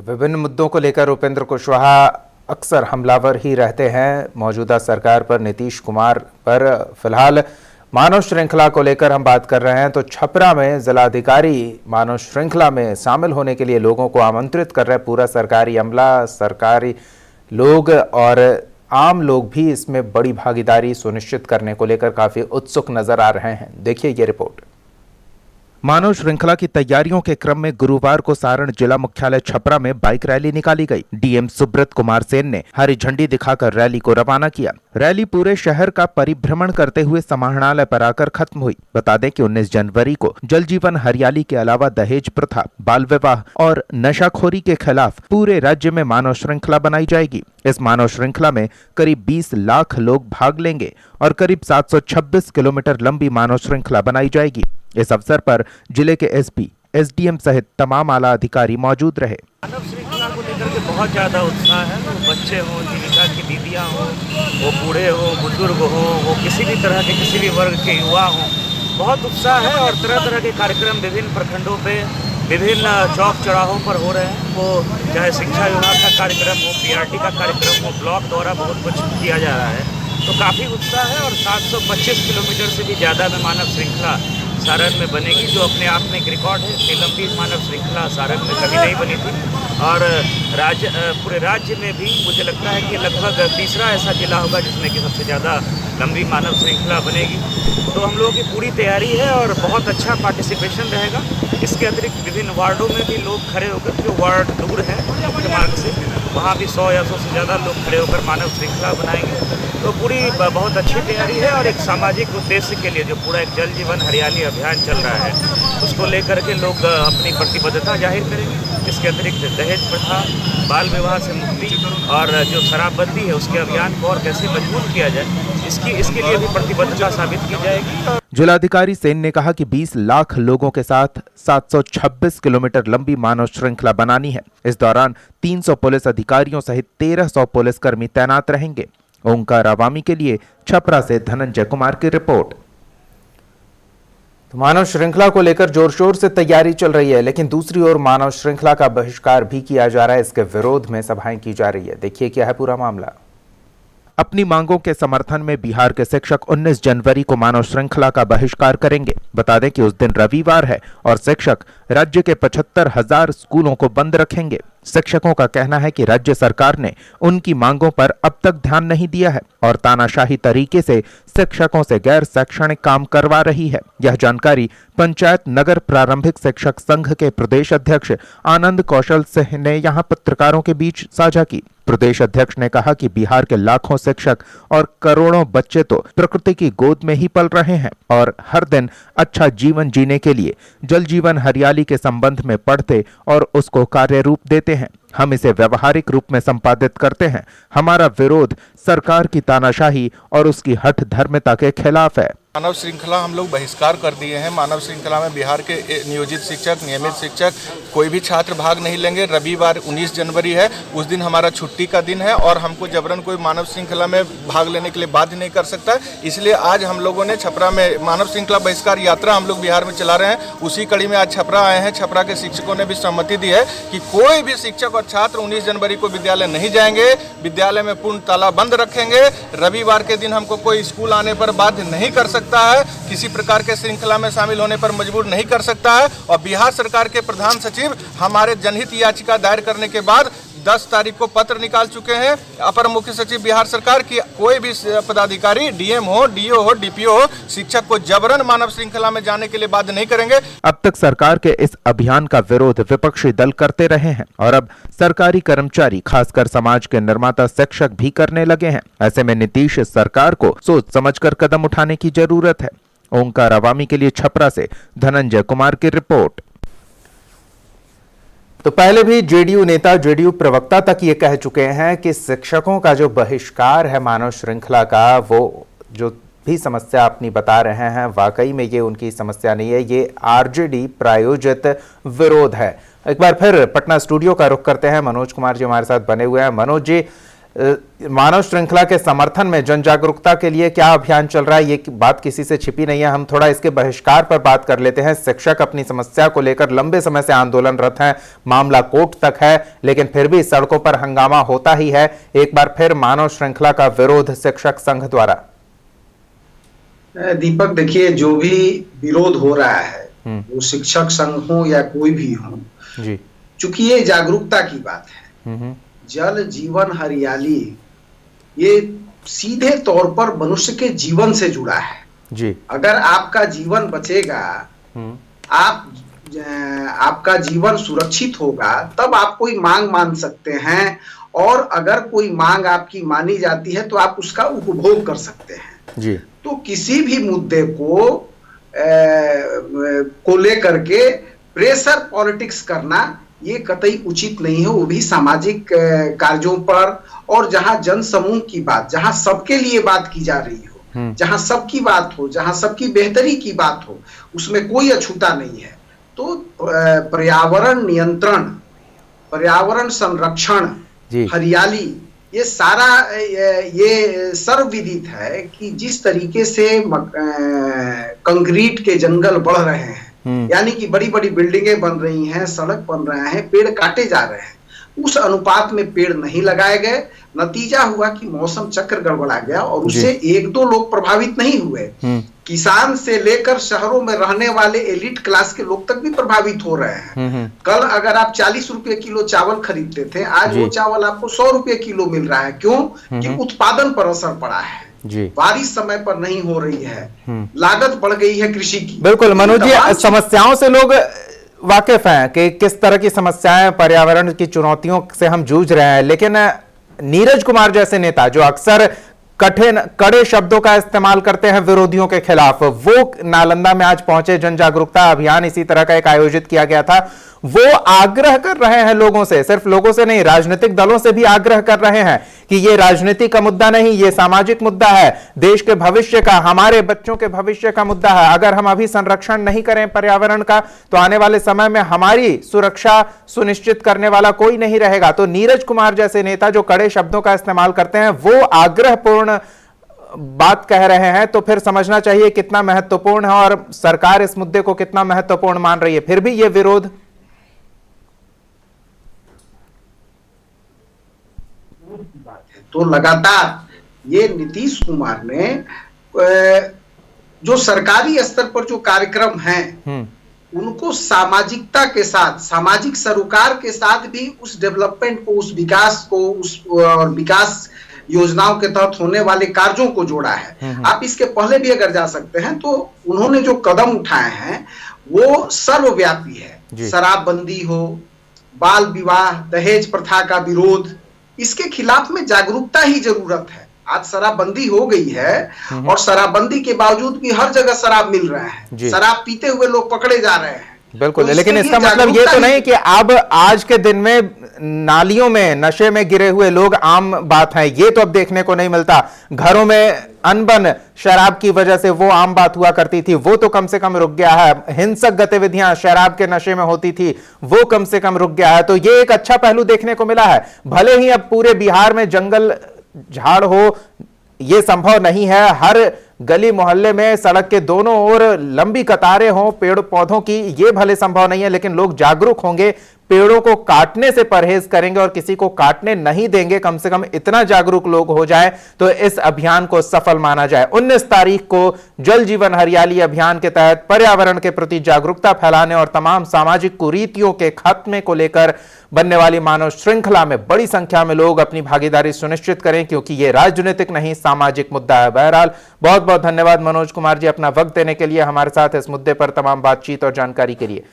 विभिन्न मुद्दों को लेकर उपेंद्र कुशवाहा अक्सर हमलावर ही रहते हैं। मौजूदा सरकार पर, नीतीश कुमार पर फिलहाल मानव श्रृंखला को लेकर हम बात कर रहे हैं। तो छपरा में जिलाधिकारी मानव श्रृंखला में शामिल होने के लिए लोगों को आमंत्रित कर रहे हैं। पूरा सरकारी अमला, सरकारी लोग और आम लोग भी इसमें बड़ी भागीदारी सुनिश्चित करने को लेकर काफी उत्सुक नजर आ रहे हैं। देखिए ये रिपोर्ट। मानव श्रृंखला की तैयारियों के क्रम में गुरुवार को सारण जिला मुख्यालय छपरा में बाइक रैली निकाली गई। डीएम सुब्रत कुमार सेन ने हरी झंडी दिखाकर रैली को रवाना किया। रैली पूरे शहर का परिभ्रमण करते हुए समाहरणालय पर आकर खत्म हुई। बता दें कि 19 जनवरी को जल जीवन हरियाली के अलावा दहेज प्रथा, बाल विवाह और नशाखोरी के खिलाफ पूरे राज्य में मानव श्रृंखला बनाई जाएगी। इस मानव श्रृंखला में करीब 20 लाख लोग भाग लेंगे और करीब 726 किलोमीटर लंबी मानव श्रृंखला बनाई जाएगी। इस अवसर पर जिले के एसपी, एसडीएम सहित तमाम आला अधिकारी मौजूद रहे। मानव श्रृंखला को लेकर के बहुत ज़्यादा उत्साह है। वो बच्चे हों, जीविका की दीदियाँ हों, वो बूढ़े हों, बुजुर्ग हों, वो किसी भी तरह के, किसी भी वर्ग के युवा हों, बहुत उत्साह है। और तरह तरह के कार्यक्रम विभिन्न प्रखंडों पे, विभिन्न चौक चौराहों पर हो रहे हैं। वो चाहे शिक्षा विभाग का कार्यक्रम हो, पीआरटी का कार्यक्रम हो, ब्लॉक द्वारा बहुत कुछ किया जा रहा है। तो काफ़ी उत्साह है। और 725 किलोमीटर से भी ज़्यादा में मानव श्रृंखला सारण में बनेगी, जो अपने आप में एक रिकॉर्ड है। इतनी लंबी मानव श्रृंखला सारण में कभी नहीं बनी थी। और पूरे राज्य में भी मुझे लगता है कि लगभग तीसरा ऐसा जिला होगा जिसमें कि सबसे ज़्यादा लंबी मानव श्रृंखला बनेगी। तो हम लोगों की पूरी तैयारी है और बहुत अच्छा पार्टिसिपेशन रहेगा। इसके अतिरिक्त विभिन्न वार्डों में भी लोग खड़े होकर, जो वार्ड दूर है मुख्य मार्ग से, वहाँ भी 100 या 100 से ज़्यादा लोग खड़े होकर मानव श्रृंखला बनाएंगे। तो पूरी बहुत अच्छी तैयारी है। और एक सामाजिक उद्देश्य के लिए जो पूरा एक जल जीवन हरियाली अभियान चल रहा है, उसको लेकर के लोग अपनी प्रतिबद्धता जाहिर करेंगे। इसके अतिरिक्त दहेज प्रथा, बाल विवाह से मुक्ति और जो शराबबंदी है उसके अभियान को और कैसे मजबूत किया जाए, इसके लिए भी प्रतिबद्धता साबित की जाएगी। जिलाधिकारी सेन ने कहा कि 20 लाख लोगों के साथ 726 किलोमीटर लंबी मानव श्रृंखला बनानी है। इस दौरान 300 पुलिस अधिकारियों सहित 1300 पुलिसकर्मी तैनात रहेंगे। ओंकार आवामी के लिए छपरा से धनंजय कुमार की रिपोर्ट। तो मानव श्रृंखला को लेकर जोर शोर से तैयारी चल रही है, लेकिन दूसरी ओर मानव श्रृंखला का बहिष्कार भी किया जा रहा है। इसके विरोध में सभाएं की जा रही है। देखिए क्या है पूरा मामला। अपनी मांगों के समर्थन में बिहार के शिक्षक 19 जनवरी को मानव श्रृंखला का बहिष्कार करेंगे। बता दें कि उस दिन रविवार है और शिक्षक राज्य के 75,000 स्कूलों को बंद रखेंगे। शिक्षकों का कहना है कि राज्य सरकार ने उनकी मांगों पर अब तक ध्यान नहीं दिया है और तानाशाही तरीके से शिक्षकों से गैर शैक्षणिक काम करवा रही है। यह जानकारी पंचायत नगर प्रारंभिक शिक्षक संघ के प्रदेश अध्यक्ष आनंद कौशल सिंह ने यहां पत्रकारों के बीच साझा की। प्रदेश अध्यक्ष ने कहा कि बिहार के लाखों शिक्षक और करोड़ों बच्चे तो प्रकृति की गोद में ही पल रहे हैं और हर दिन अच्छा जीवन जीने के लिए जल जीवन हरियाली के संबंध में पढ़ते और उसको कार्य रूप देते हैं। हम इसे व्यवहारिक रूप में संपादित करते हैं। हमारा विरोध सरकार की तानाशाही और उसकी हठ धर्मिता के खिलाफ है। मानव श्रृंखला हम लोग बहिष्कार कर दिए हैं। मानव श्रृंखला में बिहार के नियोजित शिक्षक, नियमित शिक्षक, कोई भी छात्र भाग नहीं लेंगे। रविवार 19 जनवरी है, उस दिन हमारा छुट्टी का दिन है और हमको जबरन कोई मानव श्रृंखला में भाग लेने के लिए बाध्य नहीं कर सकता। इसलिए आज हम लोगों ने छपरा में मानव श्रृंखला बहिष्कार यात्रा हम लोग बिहार में चला रहे हैं। उसी कड़ी में आज छपरा आए हैं। छपरा के शिक्षकों ने भी सहमति दी है कि कोई भी शिक्षक और छात्र 19 जनवरी को विद्यालय नहीं जाएंगे। विद्यालय में पूर्ण ताला बंद रखेंगे। रविवार के दिन हमको कोई स्कूल आने पर बाध्य नहीं कर सकता है, किसी प्रकार के श्रृंखला में शामिल होने पर मजबूर नहीं कर सकता है। और बिहार सरकार के प्रधान सचिव हमारे जनहित याचिका दायर करने के बाद 10 तारीख को पत्र निकाल चुके हैं अपर मुख्य सचिव बिहार सरकार की कोई भी पदाधिकारी, डीएम हो, डीओ हो, डीपीओ हो, शिक्षक को जबरन मानव श्रृंखला में जाने के लिए बाध्य नहीं करेंगे। अब तक सरकार के इस अभियान का विरोध विपक्षी दल करते रहे हैं और अब सरकारी कर्मचारी, खासकर समाज के निर्माता शिक्षक भी करने लगे हैं। ऐसे में नीतीश सरकार को सोच समझकर कदम उठाने की जरूरत है। ओंकार आवामी के लिए छपरा से धनंजय कुमार की रिपोर्ट। तो पहले भी जेडीयू नेता, जेडीयू प्रवक्ता तक ये कह चुके हैं कि शिक्षकों का जो बहिष्कार है मानव श्रृंखला का, वो जो भी समस्या अपनी बता रहे हैं, वाकई में ये उनकी समस्या नहीं है, ये आरजेडी प्रायोजित विरोध है। एक बार फिर पटना स्टूडियो का रुख करते हैं। मनोज कुमार जी हमारे साथ बने हुए हैं। मनोज जी, मानव श्रृंखला के समर्थन में जन जागरूकता के लिए क्या अभियान चल रहा है, ये बात किसी से छिपी नहीं है। हम थोड़ा इसके बहिष्कार पर बात कर लेते हैं। शिक्षक अपनी समस्या को लेकर लंबे समय से आंदोलनरत हैं, मामला कोर्ट तक है, लेकिन फिर भी सड़कों पर हंगामा होता ही है। एक बार फिर मानव श्रृंखला का विरोध शिक्षक संघ द्वारा। दीपक, देखिए, जो भी विरोध हो रहा है वो शिक्षक संघ हो या कोई भी हो जी, चूंकि ये जागरूकता की बात है, जल जीवन हरियाली ये सीधे तौर पर मनुष्य के जीवन से जुड़ा है जी। अगर आपका जीवन बचेगा, आपका जीवन सुरक्षित होगा, तब आप कोई मांग मान सकते हैं, और अगर कोई मांग आपकी मानी जाती है तो आप उसका उपभोग कर सकते हैं जी। तो किसी भी मुद्दे को लेकर के प्रेशर पॉलिटिक्स करना ये कतई उचित नहीं है, वो भी सामाजिक कार्यों पर, और जहां जन समूह की बात, जहां सबके लिए बात की जा रही हो, जहां सबकी बात हो, जहां सबकी बेहतरी की बात हो, उसमें कोई अछूता नहीं है। तो पर्यावरण नियंत्रण, पर्यावरण संरक्षण, हरियाली, ये सारा ये सर्वविदित है कि जिस तरीके से कंक्रीट के जंगल बढ़ रहे हैं, यानी कि बड़ी बड़ी बिल्डिंगें बन रही हैं, सड़क बन रहे हैं, पेड़ काटे जा रहे हैं, उस अनुपात में पेड़ नहीं लगाए गए। नतीजा हुआ कि मौसम चक्र गड़बड़ा गया, और उससे एक दो लोग प्रभावित नहीं हुए, किसान से लेकर शहरों में रहने वाले एलिट क्लास के लोग तक भी प्रभावित हो रहे हैं। कल अगर आप 40 रुपए किलो चावल खरीदते थे, आज वो चावल आपको 100 रुपए किलो मिल रहा है। क्यों? कि उत्पादन पर असर पड़ा है, बारिश समय पर नहीं हो रही है, लागत बढ़ गई है कृषि की। बिल्कुल मनोज जी, समस्याओं से लोग वाकिफ हैं कि किस तरह की समस्याएं, पर्यावरण की चुनौतियों से हम जूझ रहे हैं, लेकिन नीरज कुमार जैसे नेता जो अक्सर कठिन कड़े शब्दों का इस्तेमाल करते हैं विरोधियों के खिलाफ, वो नालंदा में आज पहुंचे। जन जागरूकता अभियान इसी तरह का एक आयोजित किया गया था। वो आग्रह कर रहे हैं लोगों से, सिर्फ लोगों से नहीं, राजनीतिक दलों से भी आग्रह कर रहे हैं कि ये राजनीति का मुद्दा नहीं, ये सामाजिक मुद्दा है, देश के भविष्य का, हमारे बच्चों के भविष्य का मुद्दा है। अगर हम अभी संरक्षण नहीं करें पर्यावरण का, तो आने वाले समय में हमारी सुरक्षा सुनिश्चित करने वाला कोई नहीं रहेगा। तो नीरज कुमार जैसे नेता जो कड़े शब्दों का इस्तेमाल करते हैं, वो आग्रहपूर्ण बात कह रहे हैं, तो फिर समझना चाहिए कितना महत्वपूर्ण है और सरकार इस मुद्दे को कितना महत्वपूर्ण मान रही है। फिर भी ये विरोध तो लगातार ये नीतीश कुमार ने जो सरकारी स्तर पर जो कार्यक्रम हैं, उनको सामाजिकता के साथ, सामाजिक सरोकार के साथ भी उस डेवलपमेंट को, उस विकास को, उस विकास योजनाओं के तहत होने वाले कार्यों को जोड़ा है। आप इसके पहले भी अगर जा सकते हैं तो उन्होंने जो कदम उठाए हैं वो सर्वव्यापी है। शराबबंदी हो, बाल विवाह, दहेज प्रथा का विरोध, इसके खिलाफ में जागरूकता ही जरूरत है। आज शराबबंदी हो गई है, और शराबबंदी के बावजूद भी हर जगह शराब मिल रहा है, शराब पीते हुए लोग पकड़े जा रहे हैं। बिल्कुल, लेकिन इसका मतलब ये तो नहीं कि अब आज के दिन में नालियों में नशे में गिरे हुए लोग आम बात है, ये तो अब देखने को नहीं मिलता। घरों में अनबन शराब की वजह से वो आम बात हुआ करती थी, वो तो कम से कम रुक गया है। हिंसक गतिविधियां शराब के नशे में होती थी, वो कम से कम रुक गया है। तो ये एक अच्छा पहलू देखने को मिला है। भले ही अब पूरे बिहार में जंगल झाड़ हो, ये संभव नहीं है, हर गली मोहल्ले में सड़क के दोनों ओर लंबी कतारें हों पेड़ पौधों की, ये भले संभव नहीं है, लेकिन लोग जागरूक होंगे, पेड़ों को काटने से परहेज करेंगे और किसी को काटने नहीं देंगे। कम से कम इतना जागरूक लोग हो जाए तो इस अभियान को सफल माना जाए। 19 तारीख को जल जीवन हरियाली अभियान के तहत पर्यावरण के प्रति जागरूकता फैलाने और तमाम सामाजिक कुरीतियों के खात्मे को लेकर बनने वाली मानव श्रृंखला में बड़ी संख्या में लोग अपनी भागीदारी सुनिश्चित करें, क्योंकि यह राजनीतिक नहीं सामाजिक मुद्दा है। बहरहाल बहुत बहुत धन्यवाद मनोज कुमार जी अपना वक्त देने के लिए, हमारे साथ इस मुद्दे पर तमाम बातचीत और जानकारी के लिए।